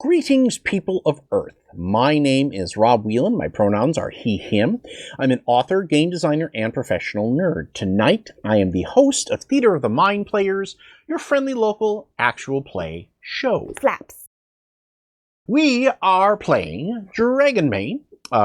Greetings, people of Earth. My name is Rob Whelan. My pronouns are he, him. I'm an author, game designer, and professional nerd. Tonight, I am the host of Theater of the Mind Players, your friendly local actual play show. Slaps. We are playing Dragonbane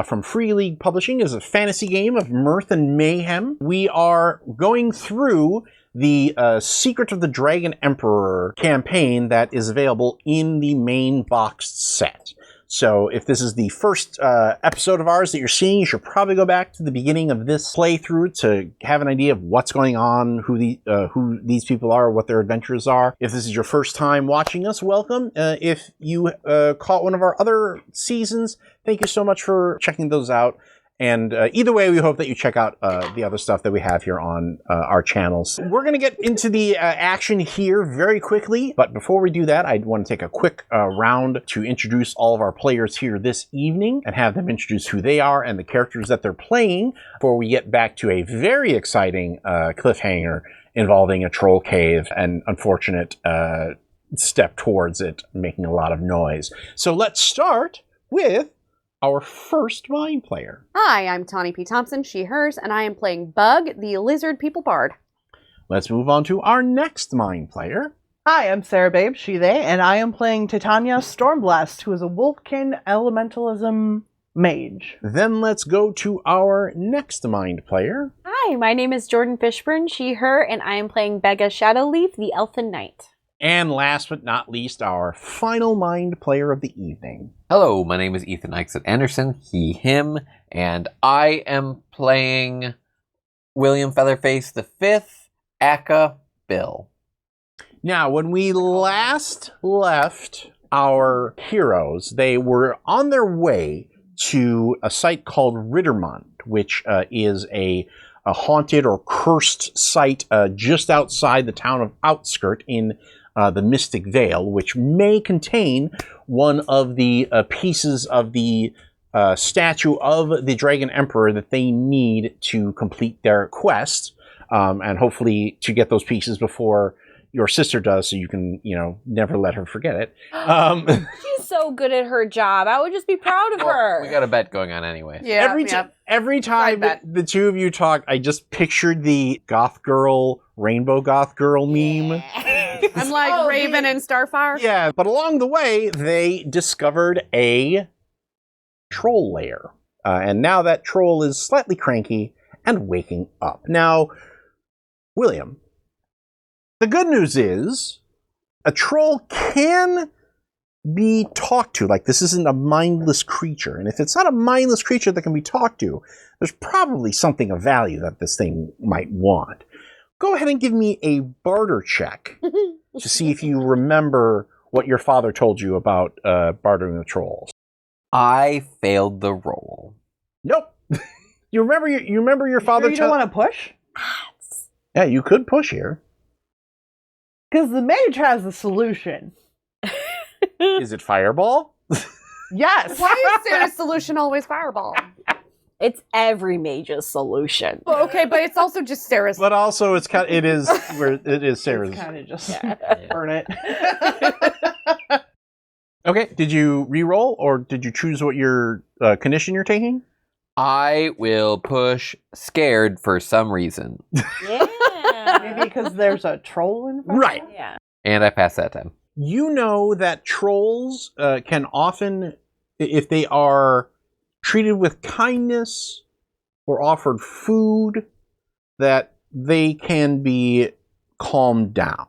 from Free League Publishing. Is a fantasy game of mirth and mayhem. We are going through the Secret of the Dragon Emperor campaign that is available in the main boxed set. So if this is the first episode of ours that you're seeing, you should probably go back to the beginning of this playthrough to have an idea of what's going on, who these people are, what their adventures are. If this is your first time watching us, welcome. If you caught one of our other seasons, thank you so much for checking those out. And either way, we hope that you check out the other stuff that we have here on our channels. We're going to get into the action here very quickly. But before we do that, I want to take a quick round to introduce all of our players here this evening and have them introduce who they are and the characters that they're playing before we get back to a very exciting cliffhanger involving a troll cave and unfortunate step towards it, making a lot of noise. So let's start with our first mind player. Hi, I'm Tawny P. Thompson, she, hers, and I am playing Bug, the lizard people bard. Let's move on to our next mind player. Hi, I'm Sarah Babe, she, they, and I am playing Titania Stormblast, who is a Wolfkin Elementalism mage. Then let's go to our next mind player. Hi, my name is Jordan Fishburne, she, her, and I am playing Begga Shadowleaf, the Elfin Knight. And last but not least, our final mind player of the evening. Hello, my name is Ethan Ixon Anderson, he, him, and I am playing William Featherface V, aka Bill. Now, when we last left our heroes, they were on their way to a site called Riddermound, which is a haunted or cursed site just outside the town of Outskirt in the Mystic Vale, which may contain one of the pieces of the statue of the Dragon Emperor that they need to complete their quest, and hopefully to get those pieces before your sister does, so you can, never let her forget it. She's so good at her job. I would just be proud of her. We got a bet going on anyway. Yeah, every time the two of you talk, I just pictured the goth girl, rainbow goth girl meme. I'm like Raven and Starfire. Yeah, but along the way, they discovered a troll lair. And now that troll is slightly cranky and waking up. Now, William, the good news is a troll can be talked to. Like, this isn't a mindless creature. And if it's not a mindless creature that can be talked to, there's probably something of value that this thing might want. Go ahead and give me a barter check to see if you remember what your father told you about bartering with trolls. I failed the roll. Nope. You remember your father. Sure you don't want to push? Yeah, you could push here. Because the mage has the solution. Is it fireball? Yes. Why is Sarah's solution always fireball? It's every mage's solution. Well, okay, but it's also just Sarah's. But also, it is Sarah's. Kind of just burn it. Okay, did you re-roll, or did you choose what your condition you're taking? I will push scared for some reason. Yeah. Maybe because there's a troll in front. Right. Yeah. And I passed that time. You know that trolls can often, if they are treated with kindness or offered food, that they can be calmed down.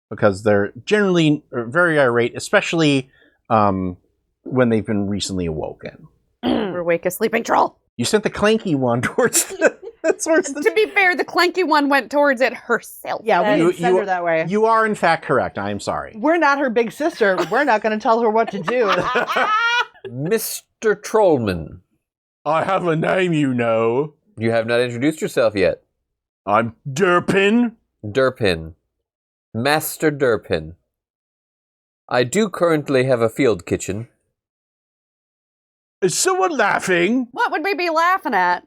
Because they're generally very irate, especially when they've been recently awoken. Or wake a sleeping troll. You sent the clanky one towards the... To be fair, the clanky one went towards it herself. Yeah, we didn't send her that way. You are, in fact, correct. I am sorry. We're not her big sister. We're not going to tell her what to do. Mr. Trollman. I have a name, you know. You have not introduced yourself yet. I'm Durpin. Durpin. Master Durpin. I do currently have a field kitchen. Is someone laughing? What would we be laughing at?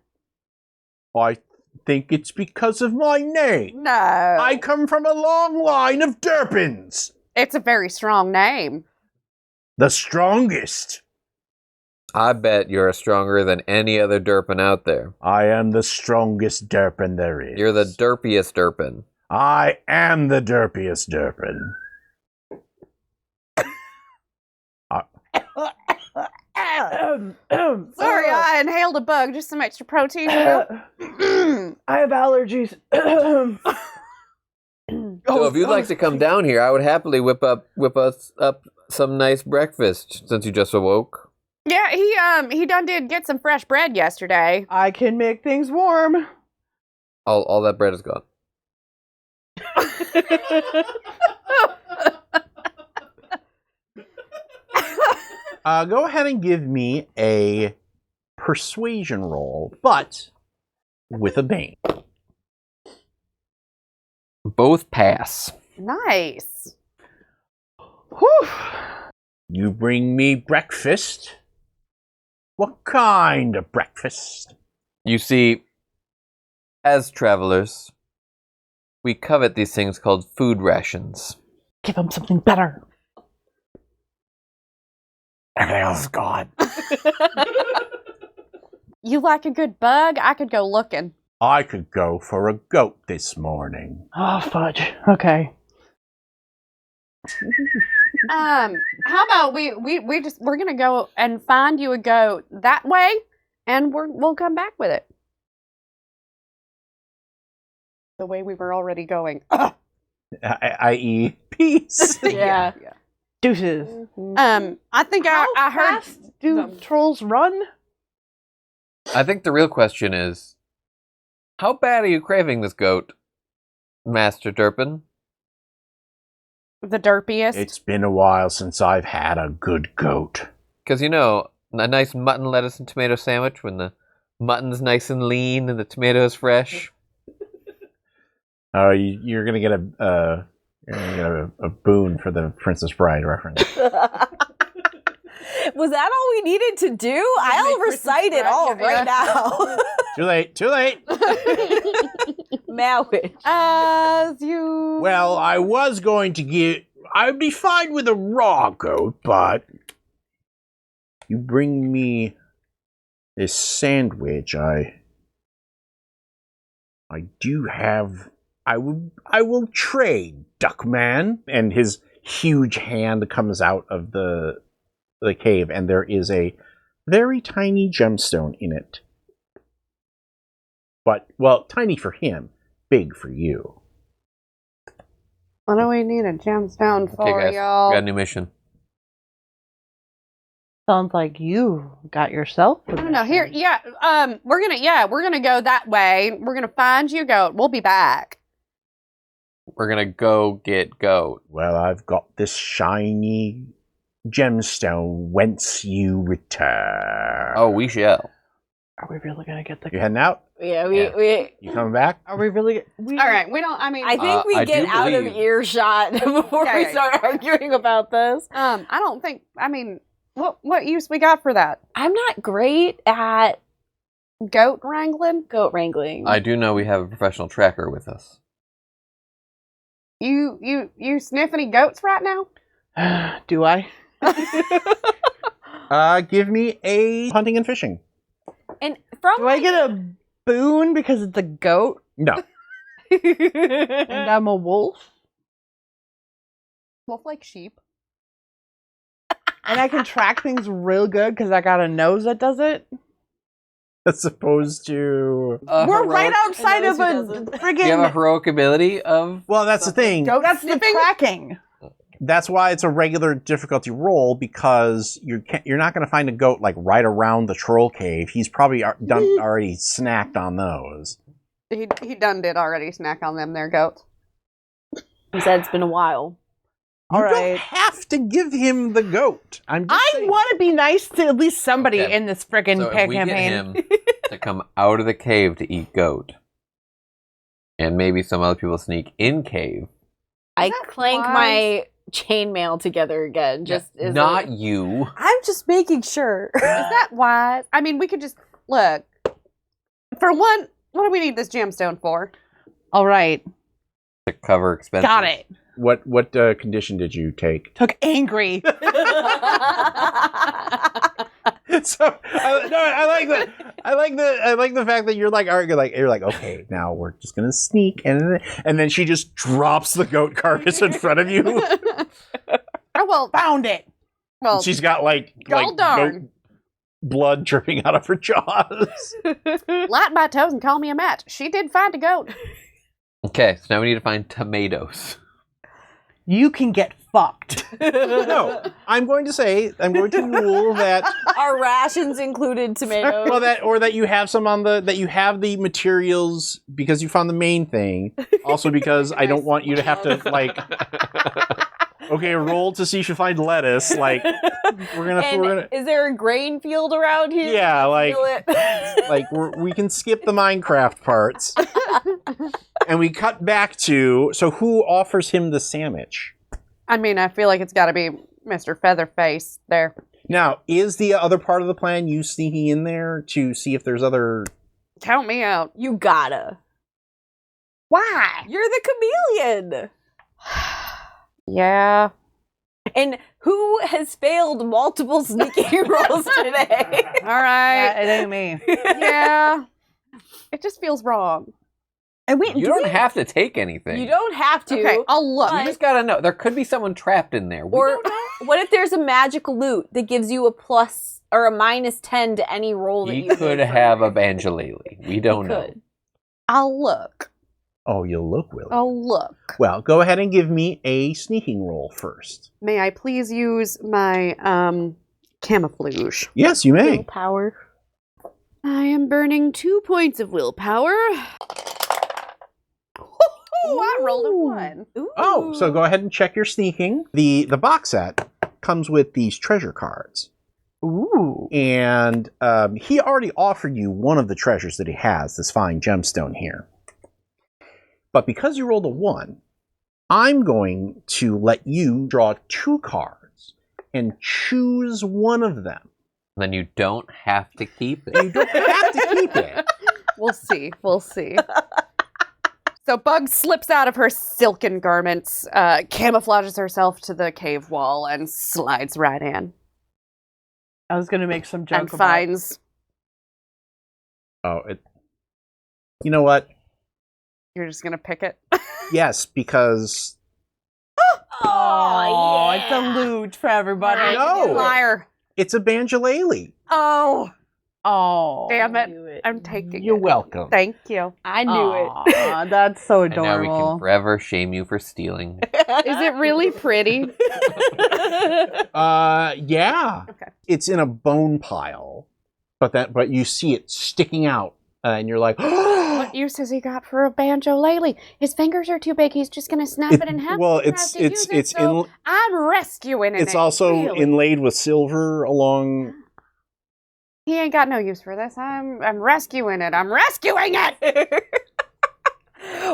I think it's because of my name. No. I come from a long line of Durpins. It's a very strong name. The strongest. I bet you're stronger than any other Derpin out there. I am the strongest Derpin there is. You're the derpiest Derpin. I am the derpiest Derpin. Sorry, I inhaled a bug. Just some extra protein. I have allergies. So if you'd like to come down here, I would happily whip us up some nice breakfast since you just awoke. Yeah, he done did get some fresh bread yesterday. I can make things warm. All that bread is gone. Go ahead and give me a persuasion roll, but with a bane. Both pass. Nice. Whew. You bring me breakfast? What kind of breakfast? You see, as travelers, we covet these things called food rations. Give him something better. Everything else is gone. You like a good bug? I could go looking. I could go for a goat this morning. Oh, fudge. Okay. How about we're gonna go and find you a goat that way, and we'll come back with it. The way we were already going. I.e. peace. Yeah. Deuces. I think I heard. fast do trolls run? I think the real question is, how bad are you craving this goat, Master Derpin? The derpiest. It's been a while since I've had a good goat. Because, you know, a nice mutton, lettuce, and tomato sandwich when the mutton's nice and lean and the tomato's fresh. You're gonna get a boon for the Princess Bride reference. Was that all we needed to do? I'll recite it all right now. Too late. Malwich. As you. Well, I was going to I'd be fine with a raw goat, but you bring me this sandwich. I will trade, Duckman. And his huge hand comes out of the cave, and there is a very tiny gemstone in it. But, well, tiny for him, big for you. What do we need a gemstone for, Okay, guys, y'all? we got a new mission. Sounds like you got yourself. I don't know. Here, we're gonna go that way. We're gonna find you a goat. We'll be back. We're gonna go get goat. Well, I've got this shiny gemstone whence you return. Oh, we shall. Are we really gonna get the? You heading out? Yeah, Yeah. we You coming back? Are we really? All right. We don't. I mean, I think we I get do out of believe- earshot before we Yeah. start arguing about this. I don't think. I mean, what use we got for that? I'm not great at Goat wrangling? goat wrangling. I do know we have a professional tracker with us. You sniff any goats right now? Do I? Give me a hunting and fishing. and from Do I get a boon because it's a goat No. and I'm a wolf? Wolf like sheep. And I can track things real good because I got a nose that does it. As opposed to... We're right outside knows of who a doesn't. Do you have a friggin' heroic ability of... Well, that's the thing. goat. That's the sniffing? tracking. That's why it's a regular difficulty roll, because you're not going to find a goat like right around the troll cave. He's probably already snacked on those. He done did already snack on them there goats. He said it's been a while. You All don't right. have to give him the goat. I'm just I saying. want to be nice to at least somebody Okay. in this friggin' So if we get campaign. him to come out of the cave to eat goat, and maybe some other people sneak in cave, I that clank wise? my chainmail together again. Just as not a- you. I'm just making sure. Is that wise? I mean, we could just look. For one, what do we need this gemstone for? All right. To cover expenses. Got it. What condition did you take? Took angry. So I like that. I like the fact that you're like, all right, you're like, okay, now we're just gonna sneak, and then she just drops the goat carcass in front of you. Oh, well, Found it. well, She's got like Gold goat darn. blood dripping out of her jaws. light my toes and call me a match. She did find a goat. Okay, so now we need to find tomatoes. You can get fucked. No, I'm going to rule that Our rations included tomatoes. well that you have some on that you have the materials because you found the main thing. Also because I don't want you to have to like okay, roll to see if you find lettuce. Like we're gonna Is there a grain field around here? yeah, like Feel it. like we can skip the Minecraft parts. And we cut back to so who offers him the sandwich? I mean, I feel like it's got to be Mr. Featherface there. Now, is the other part of the plan you sneaking in there to see if there's other... Count me out. You gotta. Why? You're the chameleon. Yeah. And who has failed multiple sneaking rolls today? All right. It ain't me. Yeah. It just feels wrong. And wait, You don't have to take anything. You don't have to. Okay, I'll look. You just gotta know. There could be someone trapped in there. We Or don't know. what if there's a magical loot that gives you a plus or a minus 10 to any roll that He you could make? have a Banjalele. We don't know. Could. I'll look. Oh, you'll look, Will. I'll look. Well, go ahead and give me a sneaking roll first. May I please use my camouflage? Yes, you may. Power. I am burning 2 points of willpower. Oh, I rolled a 1. Oh, so go ahead and check your sneaking. The box set comes with these treasure cards. Ooh. And he already offered you one of the treasures that he has, this fine gemstone here. But because you rolled a 1, I'm going to let you draw 2 cards and choose one of them. Then you don't have to keep it. You don't have to keep it. We'll see. We'll see. So Bug slips out of her silken garments, camouflages herself to the cave wall, and slides right in. I was gonna make some And joke about finds... Oh, you know what? You're just gonna pick it? Yes, because Oh, it's a loot for everybody. No. Liar. it's a Banjalele. Oh, Oh, damn it. I'm taking You're it. welcome. Thank you. I knew Aw, that's so And now we adorable. can forever shame you for stealing. Is it really pretty? Yeah. Okay. It's in a bone pile, but you see it sticking out, and you're like, What use has he got for a banjo-lele? His fingers are too big. He's just gonna snap it in half. well, He's it's gonna have to use it, so I'm rescuing it. it's also really. inlaid with silver along. He ain't got no use for this. I'm rescuing it. I'm rescuing it.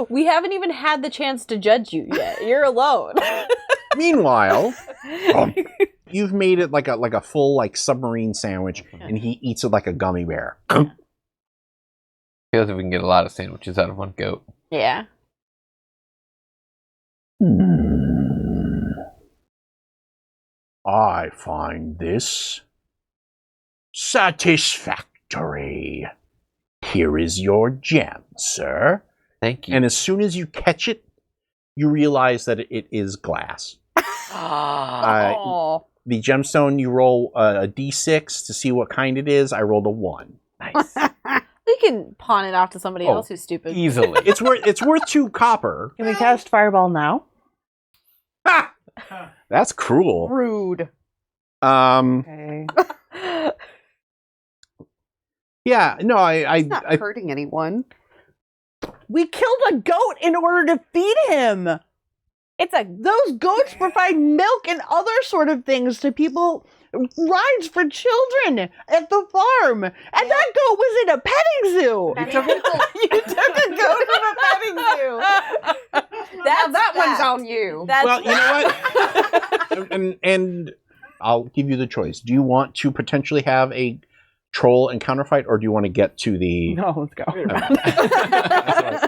We haven't even had the chance to judge you yet. You're alone. Meanwhile, you've made it like a full like submarine sandwich, and he eats it like a gummy bear. Feels like we can get a lot of sandwiches out of one goat. Yeah. I find this satisfactory. Here is your gem, sir. Thank you. And as soon as you catch it, you realize that it is glass. Oh. The gemstone, you roll a d6 to see what kind it is. I rolled a 1. Nice. We can pawn it off to somebody Oh. else who's stupid. Easily. It's worth 2 copper. Can we cast Fireball now? Ha! That's cruel. Rude. Okay. Yeah, no, It's not I hurting anyone. We killed a goat in order to feed him. Those goats provide milk and other sort of things to people. Rides for children at the farm, and that goat was in a petting zoo. You took a goat from a petting zoo. That one's on you. That's well, you know what? and I'll give you the choice. Do you want to potentially have a troll and counterfight, or do you want to get to the? No, let's go.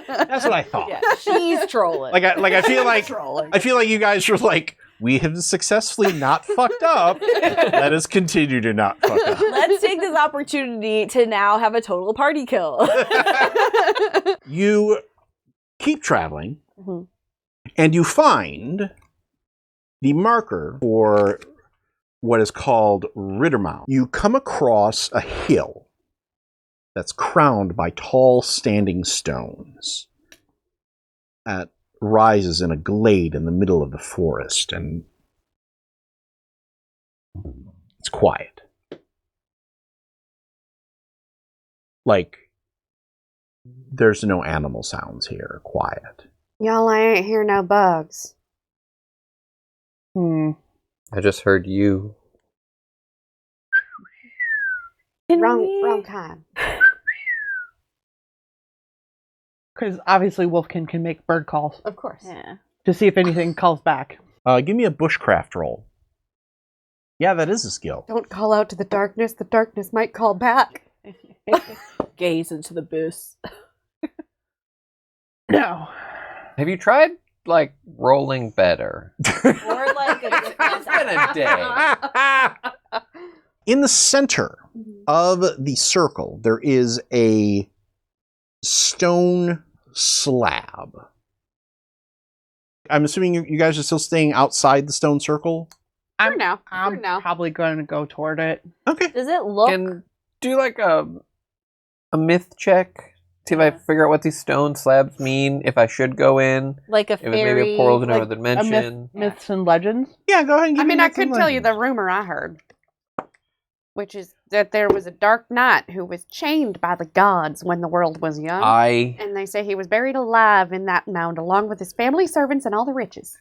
That's what I thought. Yeah, she's trolling. I feel like Trolling. I feel like you guys were like, we have successfully not fucked up. Let us continue to not fuck up. Let's take this opportunity to now have a total party kill. You keep traveling, Mhm. and you find the marker for what is called Riddermound. You come across a hill that's crowned by tall standing stones that rises in a glade in the middle of the forest, and it's quiet. Like, there's no animal sounds here. Quiet. Y'all ain't hear no bugs. I just heard you. Wrong kind. Because obviously Wolfkin can make bird calls Of course. Yeah. to see if anything calls back. Give me a bushcraft roll. Yeah, that is a skill. Don't call out to the darkness. The darkness might call back. Gaze into the booth. No. Have you tried, like, rolling better? Or like It's been a day. In the center of the circle, there is a stone slab. I'm assuming you guys are still staying outside the stone circle? For now. I'm For now. probably going to go toward it. Okay. Does it look Can do like a myth check. See if I figure out what these stone slabs mean. If I should go in. like a If it's maybe fairy? a portal to like another dimension. Myths and legends? Yeah, go ahead and give I mean, me I myths and could tell you the legends. rumor I heard, which is that there was a dark knight who was chained by the gods when the world was young. And they say he was buried alive in that mound along with his family, servants, and all the riches.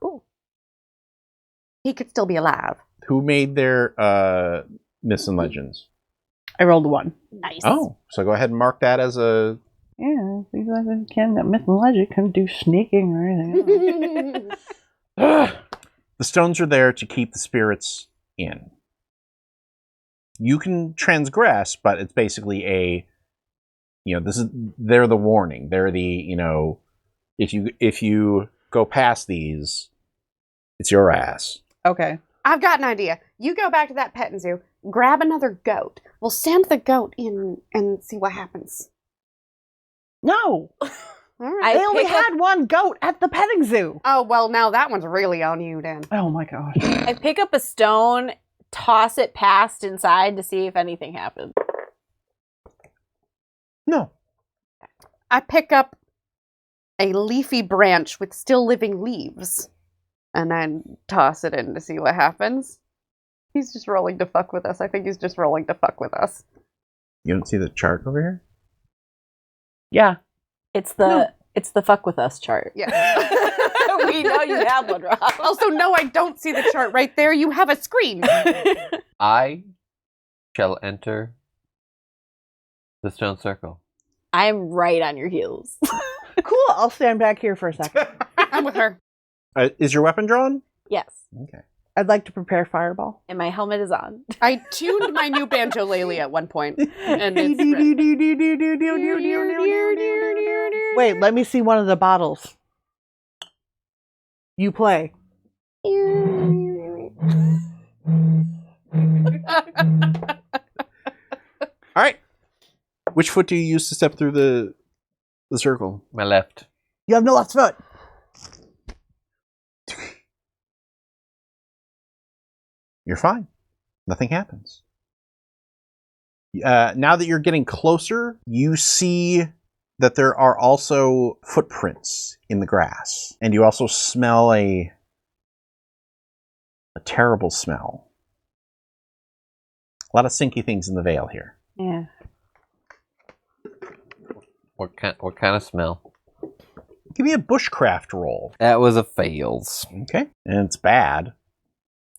Ooh. He could still be alive. Who made their myths and legends? I rolled a 1. Nice. Oh, so go ahead and mark that as a... Yeah, because I can't, that myth and legend couldn't do sneaking or anything else. The stones are there to keep the spirits in. You can transgress, but it's basically they're the warning. They're the, if you go past these, it's your ass. Okay. I've got an idea. You go back to that petting zoo, grab another goat. We'll send the goat in and see what happens. No! All right. They only had one goat at the petting zoo! Oh, well, now that one's really on you, then. Oh my gosh. I pick up a stone, toss it past inside to see if anything happens. No. I pick up a leafy branch with still living leaves, and I toss it in to see what happens. He's just rolling to fuck with us. I think he's just rolling to fuck with us. You don't see the chart over here? Yeah. It's the fuck with us chart. Yeah. We know you have one, Rob. Also, no, I don't see the chart right there. You have a screen. I shall enter the stone circle. I'm right on your heels. Cool, I'll stand back here for a second. I'm with her. Is your weapon drawn? Yes. Okay. I'd like to prepare fireball. And my helmet is on. I tuned my new banjolele at one point, and it's Wait, let me see one of the bottles. You play. All right. Which foot do you use to step through the circle? My left. You have no left foot. You're fine. Nothing happens. Now that you're getting closer, you see that there are also footprints in the grass. And you also smell a terrible smell. A lot of stinky things in the Vale here. Yeah. What kind of smell? Give me a bushcraft roll. That was a fails. Okay. And it's bad.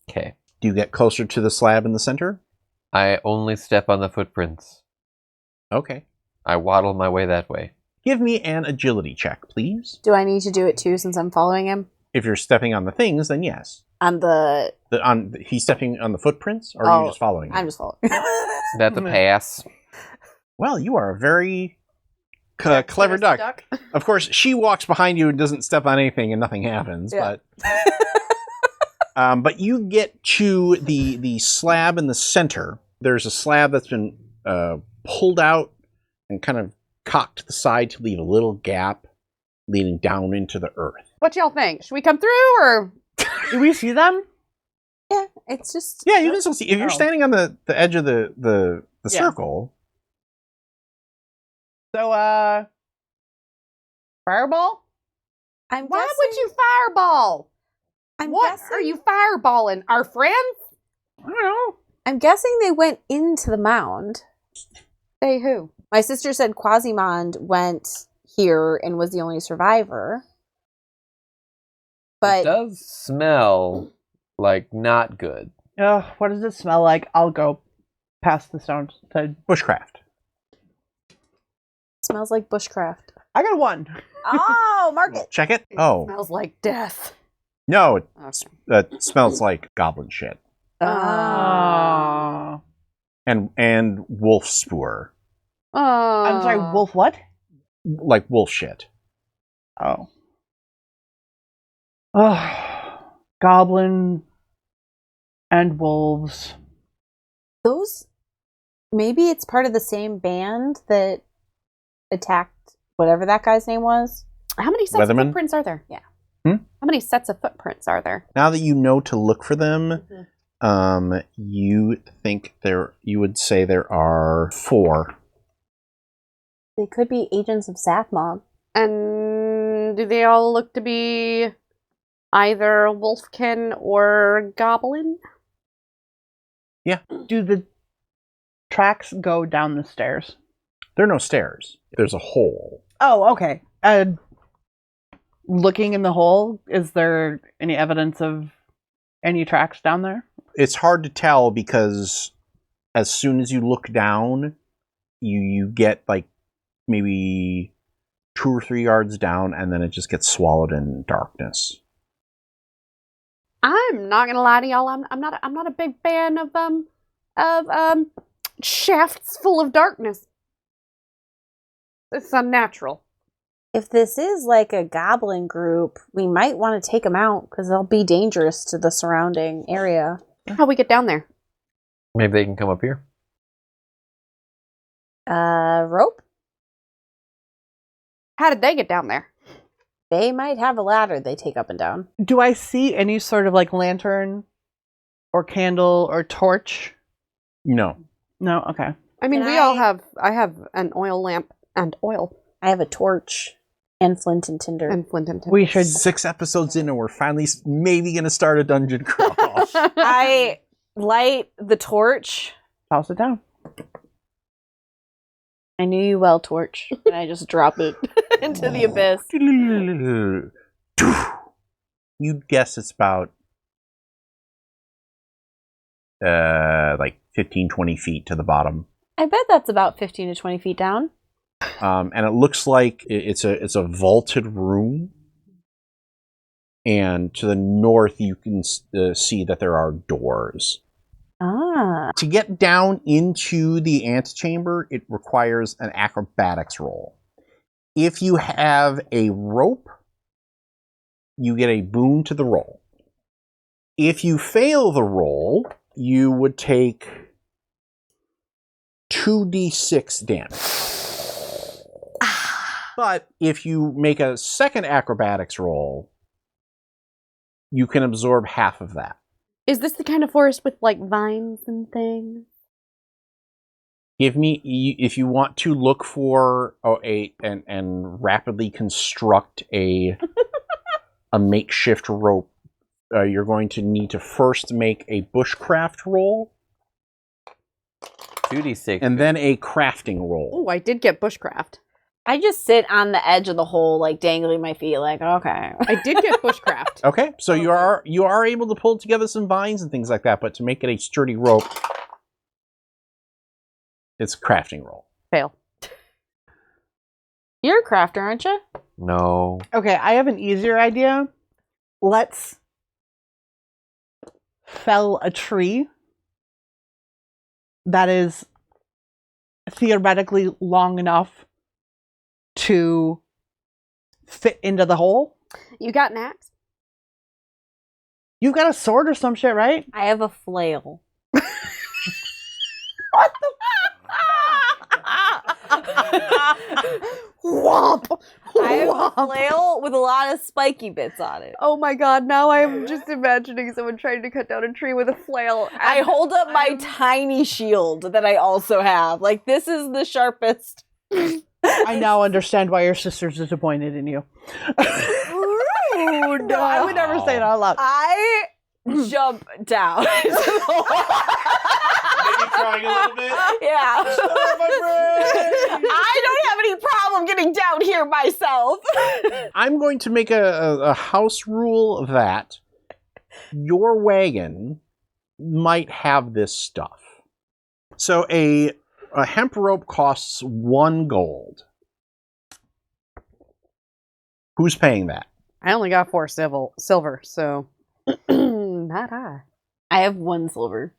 Okay. Do you get closer to the slab in the center? I only step on the footprints. Okay. I waddle my way that way. Give me an agility check, please. Do I need to do it too since I'm following him? If you're stepping on the things, then yes. On the... He's stepping on the footprints, or are you just following him? I'm just following. That's a pass. Well, you are a very clever duck. Of course, she walks behind you and doesn't step on anything, and nothing happens. Yeah. But you get to the slab in the center. There's a slab that's been pulled out and kind of cocked to the side to leave a little gap leading down into the earth. What y'all think? Should we come through, or Do we see them? Yeah, it's just... Yeah, you can still see. If you're standing on the edge of the circle. So, fireball? I'm why guessing, would you fireball? What guessing, are you fireballing? Our friends? I don't know. I'm guessing they went into the mound. Say who? My sister said Quasimond went here and was the only survivor. It But does smell like not good. Ugh, what does it smell like? I'll go past the stones. Bushcraft. it smells like bushcraft. I got 1. Oh, mark it. Check it. Oh. Smells like death. No, Okay. it smells like goblin shit. Oh. And wolf spoor. I'm sorry, wolf what? Like wolf shit. Oh. Oh. Goblin and wolves. Those... Maybe it's part of the same band that attacked whatever that guy's name was. How many sets Weatherman? of footprints are there? Yeah. How many sets of footprints are there? Now that you know to look for them, you think you would say there are 4. They could be agents of Sathmog. And do they all look to be either wolfkin or goblin? Yeah. Do the tracks go down the stairs? There are no stairs. There's a hole. Oh, okay. Looking in the hole, is there any evidence of any tracks down there? It's hard to tell because as soon as you look down, you get like maybe 2 or 3 yards down, and then it just gets swallowed in darkness. I'm not gonna lie to y'all. I'm not a big fan of shafts full of darkness. It's unnatural. If this is like a goblin group, we might want to take them out because they'll be dangerous to the surrounding area. How we get down there? Maybe they can come up here. Rope? How did they get down there? They might have a ladder they take up and down. Do I see any sort of like lantern or candle or torch? No. No? Okay. I mean, Can we all have. I have an oil lamp and oil I have a torch and flint and tinder. and flint and tinder. We should... 6 episodes in, and we're finally maybe going to start a dungeon crawl. I light the torch. Toss it down. I knew you well, torch. And I just drop it into the abyss. You'd guess it's about like 15, 20 feet to the bottom. I bet that's about 15 to 20 feet down. And it looks like it's a vaulted room. And to the north, you can see that there are doors. Ah. To get down into the antechamber, it requires an acrobatics roll. If you have a rope, you get a boon to the roll. If you fail the roll, you would take 2d6 damage. But if you make a second acrobatics roll, you can absorb half of that. Is this the kind of forest with like vines and things? Give me, if you want to look for and rapidly construct a makeshift rope, you're going to need to first make a bushcraft roll 2d6. and then a crafting roll. Oh, I did get bushcraft. I just sit on the edge of the hole, like dangling my feet, like, okay. I did get bushcraft. Okay, so you are able to pull together some vines and things like that, but to make it a sturdy rope, it's a crafting roll. Fail. You're a crafter, aren't you? No. Okay, I have an easier idea. let's fell a tree that is theoretically long enough to fit into the hole. You got an axe? You've got a sword or some shit, right? I have a flail. What the? Whomp! I have a flail with a lot of spiky bits on it. Oh my god, now I'm just imagining someone trying to cut down a tree with a flail. I hold up my tiny shield that I also have. Like, this is the sharpest. I now understand why your sister's disappointed in you. Rude. No, I would never say it out loud. I jump down. Maybe crying a little bit. Yeah. My brain. I don't have any problem getting down here myself. I'm going to make a house rule that your wagon might have this stuff. So a hemp rope costs 1 gold. Who's paying that? I only got 4 silver, so not I. I have 1 silver.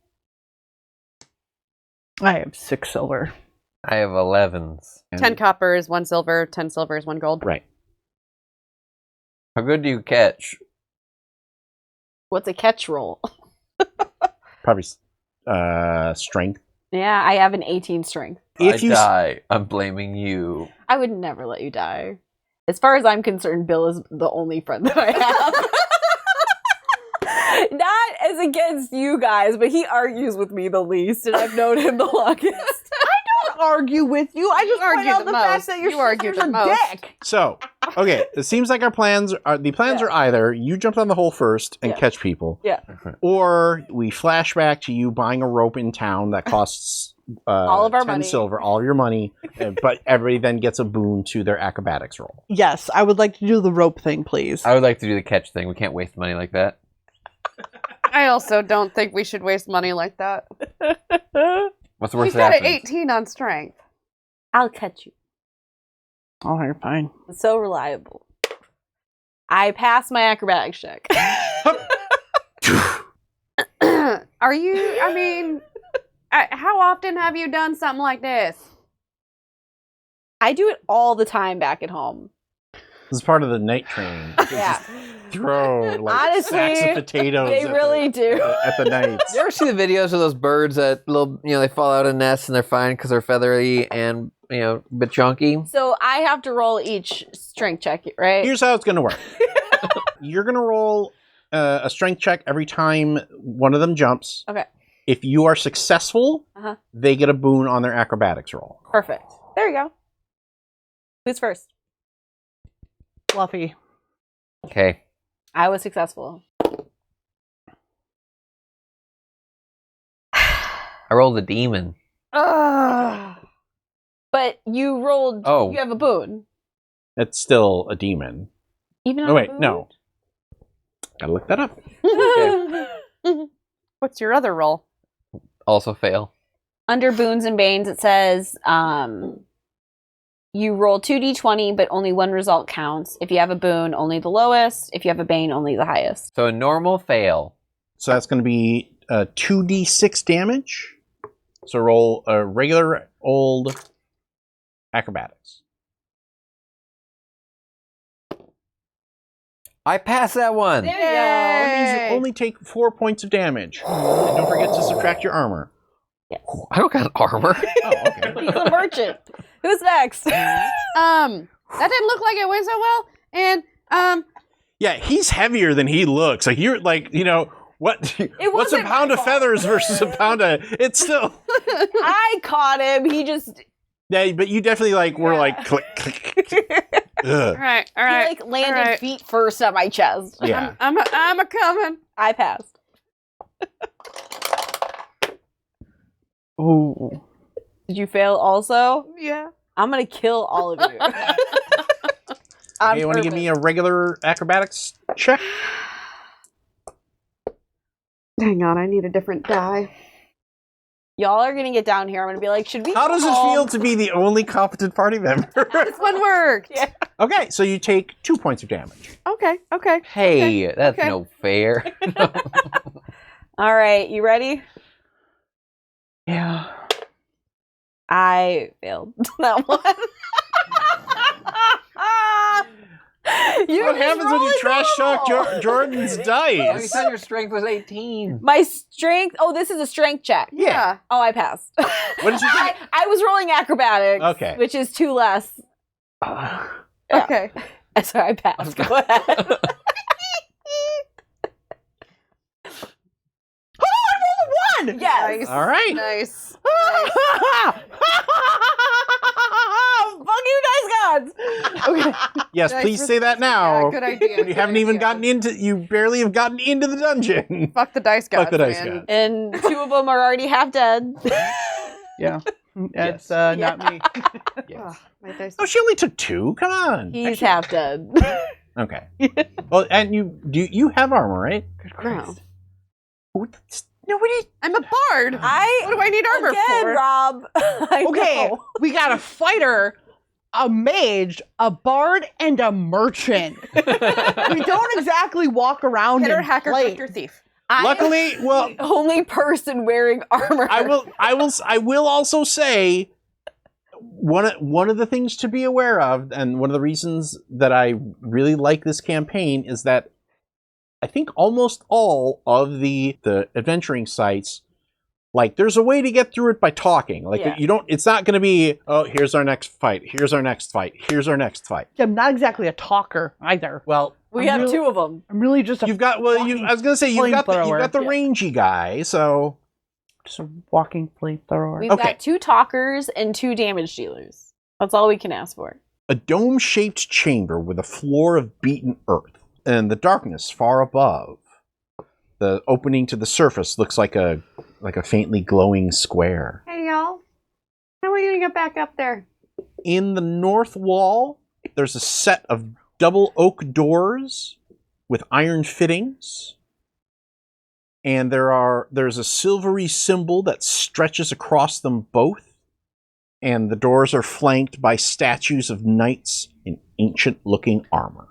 I have 6 silver. I have 11s. 10 copper is 1 silver, 10 silver is 1 gold. Right. How good do you catch? What's a catch roll? Probably strength. Yeah, I have an 18 strength. If you die, I'm blaming you. I would never let you die. As far as I'm concerned, Bill is the only friend that I have. Not as against you guys, but he argues with me the least, and I've known him the longest. I don't argue with you. I just point argue out the the fact most. that your You argue sister's the a most. dick. So, okay, it seems like our plans are are either you jump down the hole first and Yeah. catch people, Yeah. or we flash back to you buying a rope in town that costs All of our 10 money. silver, all of your money, but everybody then gets a boon to their acrobatics roll. Yes, I would like to do the rope thing, please. I would like to do the catch thing. We can't waste money like that. I also don't think we should waste money like that. What's the worst He's that got an happens? 18 on strength. I'll catch you. All right, fine. It's so reliable. I pass my acrobatics check. Are you, I mean, how often have you done something like this? I do it all the time back at home. This is part of the night training. Yeah. Throw like Honestly, sacks of potatoes. They at really the, do. at the nights. You ever see the videos of those birds that they fall out of nests and they're fine because they're feathery and, a bit chunky? So I have to roll each strength check, right? Here's how it's going to work. You're going to roll a strength check every time one of them jumps. Okay. If you are successful, they get a boon on their acrobatics roll. Perfect. There you go. Who's first? Fluffy. Okay. I was successful. I rolled a demon. Ugh. But you rolled. Oh. You have a boon. It's still a demon. Even Oh, on wait, a boon? no. Gotta look that up. What's your other roll? Also fail. Under boons and banes, it says you roll 2d20, but only one result counts. If you have a boon, only the lowest. If you have a bane, only the highest. So a normal fail. So that's going to be 2d6 damage. So roll a regular old acrobatics. I passed that one. There That means Yay! you only take 4 points of damage. And don't forget to subtract your armor. Yes. I don't got armor. Oh, okay. He's a merchant. Who's next? That didn't look like it went so well. And, Yeah, he's heavier than he looks. Like you're like, what? What's a wasn't pound my of fault. feathers versus a pound of? It's still. I caught him. He just Yeah, but you definitely were like click, click, click. Ugh. all right, all right. he landed all right. feet first on my chest. Yeah. I'm a coming. I passed. Ooh. Did you fail also? Yeah. I'm gonna kill all of you. Okay, you want to give me a regular acrobatics check? Hang on, I need a different die. Y'all are gonna get down here. I'm gonna be like, should we? How does it feel to be the only competent party member? This one worked. Yeah. Okay, so you take 2 points of damage. Okay. Hey, that's okay. no fair. All right, you ready? Yeah. I failed that one. What happens when you trash talk Jordan's You dice? said your strength was 18. My strength. Oh, this is a strength check. Yeah. Oh, I passed. What did you think? I was rolling acrobatics. Okay. Which is 2 less. Yeah. Okay. So I passed. Go ahead. One! Yes. Nice. All right. Nice. Fuck you, dice gods. Okay. Yes, Nice. please say that now. Yeah, good idea. You haven't even gotten into. You barely have gotten into the dungeon. Fuck the dice gods. Fuck the dice man. gods. And 2 of them are already half dead. Yeah. That's Yes. not me. Oh, my dice. Oh, she only took 2. Come on. He's half dead. Okay. Well, and you have armor, right? No. Nobody. I'm a bard. What do I need armor Again, for? Rob. I Okay, know. we got a fighter, a mage, a bard, and a merchant. We don't exactly walk around Hitter, in hacker, plate. drifter, thief. Luckily, well, The only person wearing armor. I will also say one of the things to be aware of, and one of the reasons that I really like this campaign is that I think almost all of the adventuring sites, like, there's a way to get through it by talking. Like, Yeah. it's not going to be, oh, here's our next fight, here's our next fight, here's our next fight. I'm not exactly a talker either. Well, we have 2 of them. I'm really just a you've got, well, walking I was going to say, you've got the flamethrower. rangy guy, so. Just a walking flamethrower. We've Okay. got 2 talkers and 2 damage dealers. That's all we can ask for. A dome-shaped chamber with a floor of beaten earth, and the darkness far above. The opening to the surface looks like a faintly glowing square. Hey, y'all. How are we going to get back up there? In the north wall, there's a set of double oak doors with iron fittings. And there's a silvery symbol that stretches across them both. And the doors are flanked by statues of knights in ancient-looking armor.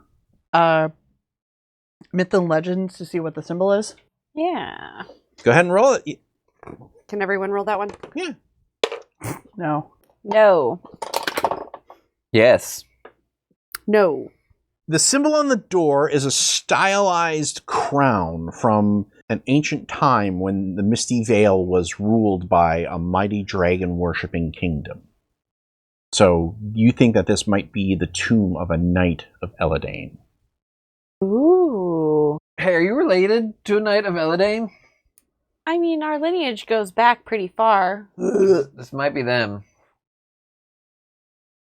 Myth and legends to see what the symbol is. Yeah. Go ahead and roll it. Can everyone roll that one? Yeah. No. No. Yes. No. The symbol on the door is a stylized crown from an ancient time when the Misty Vale was ruled by a mighty dragon-worshipping kingdom. So you think that this might be the tomb of a knight of Eladane. Ooh. Hey, are you related to a knight of Eladane? I mean, our lineage goes back pretty far. This might be them.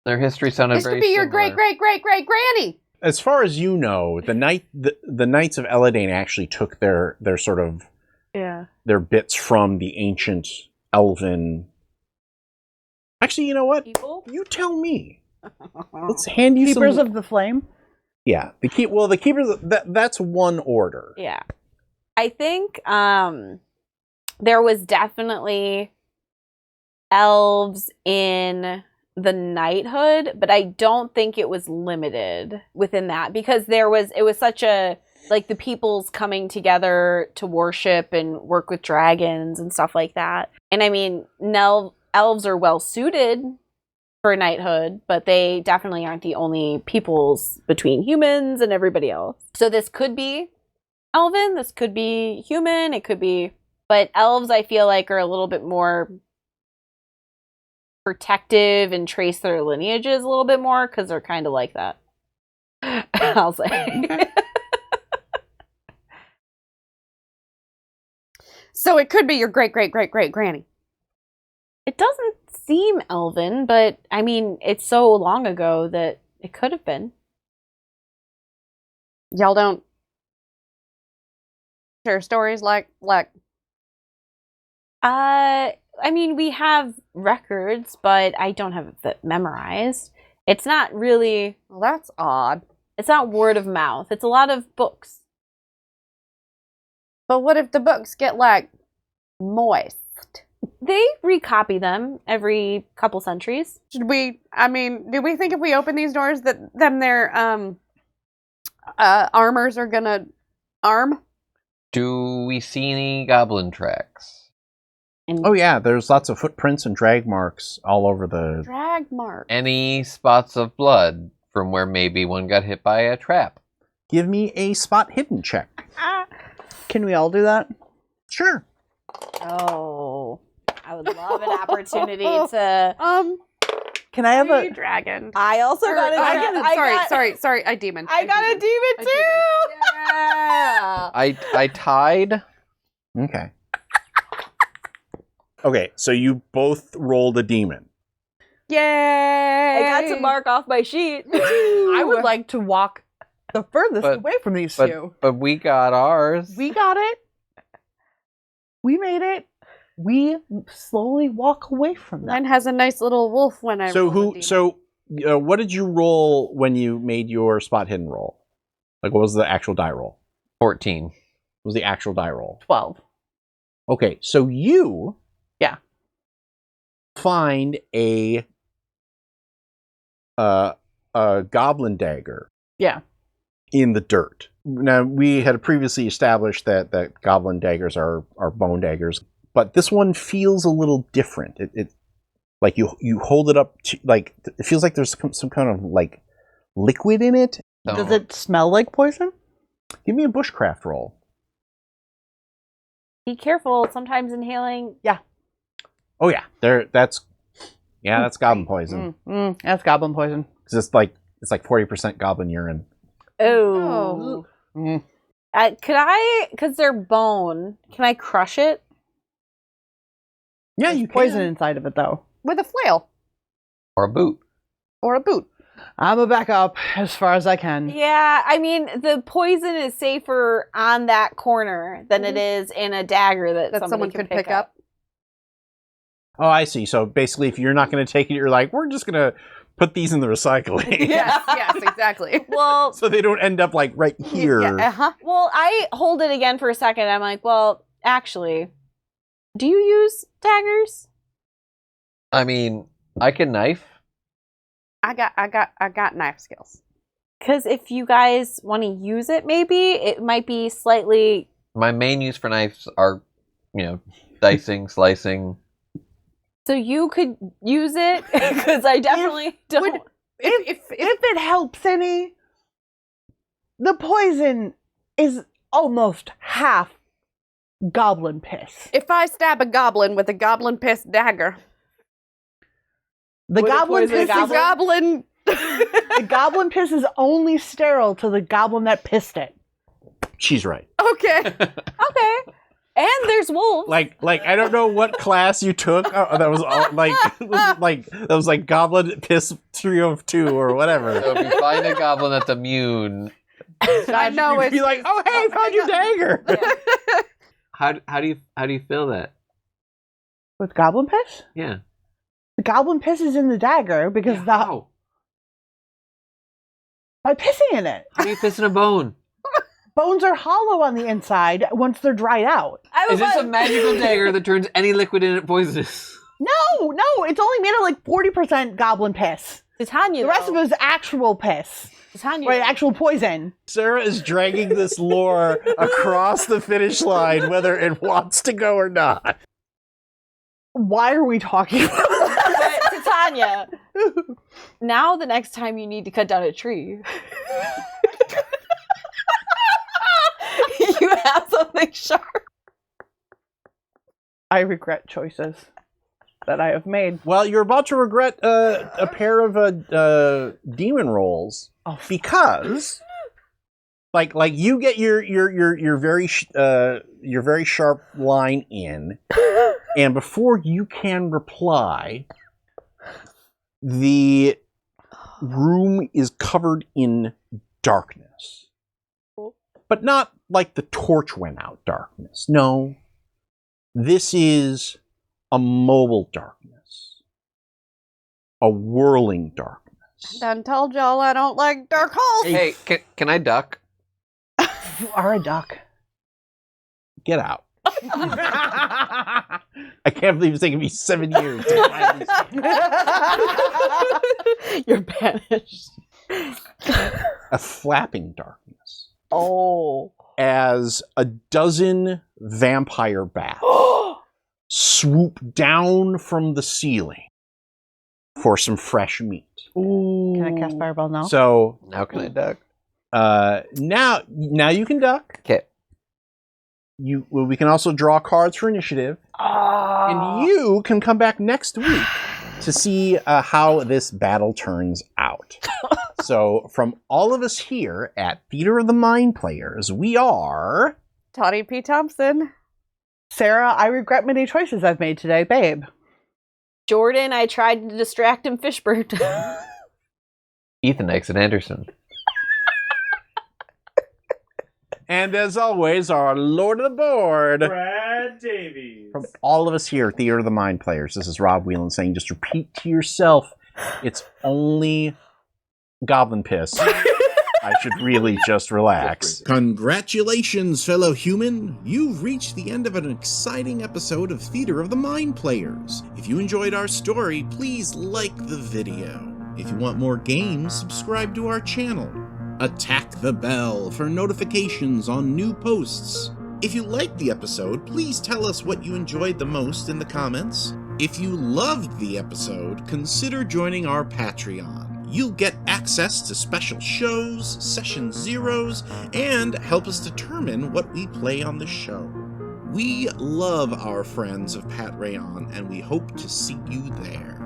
Their history sounded This very could be your similar. great-great-great-great-granny. As far as you know, the Knights of Eladane actually took their sort of their bits from the ancient elven. Actually, you know what? People? You tell me. Let's hand you Keepers some. of the Flame. Yeah, the keepers. That's one order. Yeah. I think there was definitely elves in the knighthood, but I don't think it was limited within that because it was such a, like, the peoples coming together to worship and work with dragons and stuff like that. And I mean, elves are well suited for knighthood, but they definitely aren't the only peoples between humans and everybody else. So this could be elven, this could be human, it could be, but elves I feel like are a little bit more protective and trace their lineages a little bit more because they're kind of like that. I'll say. So it could be your great-great-great-great-granny. It doesn't seem elven, but I mean, it's so long ago that it could have been. Y'all don't share stories like I mean, we have records, but I don't have it memorized. It's not really, well, that's odd. it's not word of mouth. It's a lot of books. But what if the books get like moist? they recopy them every couple centuries. do we think if we open these doors that their armors are gonna arm? Do we see any goblin tracks? Oh yeah, there's lots of footprints and drag marks all over the... Drag mark. Any spots of blood from where maybe one got hit by a trap? Give me a spot hidden check. Can we all do that? Sure. Oh, I would love an opportunity to. Can I have a dragon? I also got a. Sorry, I demon. I got a demon too. Yeah. I tied. Okay. Okay, so you both rolled a demon. Yay! I got to mark off my sheet. I would like to walk the furthest away from these two. But we got ours. We got it. We made it. We slowly walk away from them. Mine has a nice little wolf when I roll a demon. What did you roll when you made your spot hidden roll? Like, what was the actual die roll? 14. What was the actual die roll? 12. Okay, so you... Yeah. Find a goblin dagger. Yeah. In the dirt. Now, we had previously established that goblin daggers are bone daggers, but this one feels a little different. It like you hold it up to, like, it feels like there's some kind of like liquid in it. So, Does it smell like poison? Give me a bushcraft roll. Be careful. Sometimes inhaling. Oh yeah, that's goblin poison. That's goblin poison. 'Cause it's like 40% goblin urine. Oh. Mm. Could I? Because they're bone. Can I crush it? Yeah, There's you poison can. inside of it, though. With a flail or a boot. or a boot. I'm gonna back up as far as I can. Yeah, I mean, the poison is safer on that corner than it is in a dagger that someone could pick up. Oh, I see. So basically, if you're not going to take it, you're like, we're just going to put these in the recycling. Yes, exactly. Well, So they don't end up like right here. Yeah, well, I hold it again for a second. I'm like, well, actually, do you use daggers? I mean, I can knife. I got knife skills. Because if you guys want to use it, maybe it might be slightly. My main use for knives are, dicing, slicing. So you could use it because I definitely don't. If it helps any, the poison is almost half goblin piss. If I stab a goblin with a goblin piss dagger, The Would it goblin poison piss a is goblin. the goblin piss is only sterile to the goblin that pissed it. She's right. Okay. Okay. And there's wolves. Like I don't know what class you took. Oh, that was all, that was like Goblin Piss 302 or whatever. So if you find a goblin that's immune, I know You'd it's be like, oh hey, found your dagger. how do you feel that? With goblin piss? Yeah. The goblin piss is in the dagger because How? by pissing in it. How do you piss in a bone? Bones are hollow on the inside once they're dried out. Is this a magical dagger that turns any liquid in it poisonous? No, it's only made of like 40% goblin piss. Titania. The rest of it is actual piss. Titania. Right, actual poison. Sarah is dragging this lore across the finish line, whether it wants to go or not. Why are we talking about that? Titania. Now the next time you need to cut down a tree. You have something sharp. I regret choices that I have made. Well, you're about to regret a pair of demon rolls because, like you get your very sharp line in, and before you can reply, the room is covered in darkness, but not like the torch went out darkness. No, this is a mobile darkness, a whirling darkness. Done told y'all I don't like dark holes. Hey, can I duck? You are a duck. Get out. I can't believe it's taken me 7 years to find this. You're banished. A flapping darkness. Oh. As a dozen vampire bats swoop down from the ceiling for some fresh meat. Ooh. Can I cast Fireball now? So Now can I duck? now you can duck. Okay. We can also draw cards for initiative, and you can come back next week to see how this battle turns out. So, from all of us here at Theater of the Mind Players, we are Toddy P. Thompson. Sarah, I regret many choices I've made today, babe. Jordan, I tried to distract him, Fishbird. Ethan Exit Anderson. And as always, our Lord of the Board, Brad Davies. from all of us here at Theater of the Mind Players, this is Rob Whelan saying, just repeat to yourself, it's only goblin piss. I should really just relax. Congratulations, fellow human! You've reached the end of an exciting episode of Theater of the Mind Players. If you enjoyed our story, please like the video. If you want more games, subscribe to our channel. Attack the bell for notifications on new posts. If you liked the episode, please tell us what you enjoyed the most in the comments. If you loved the episode, consider joining our Patreon. You'll get access to special shows, session zeros, and help us determine what we play on the show. We love our friends of Pat Rayon, and we hope to see you there.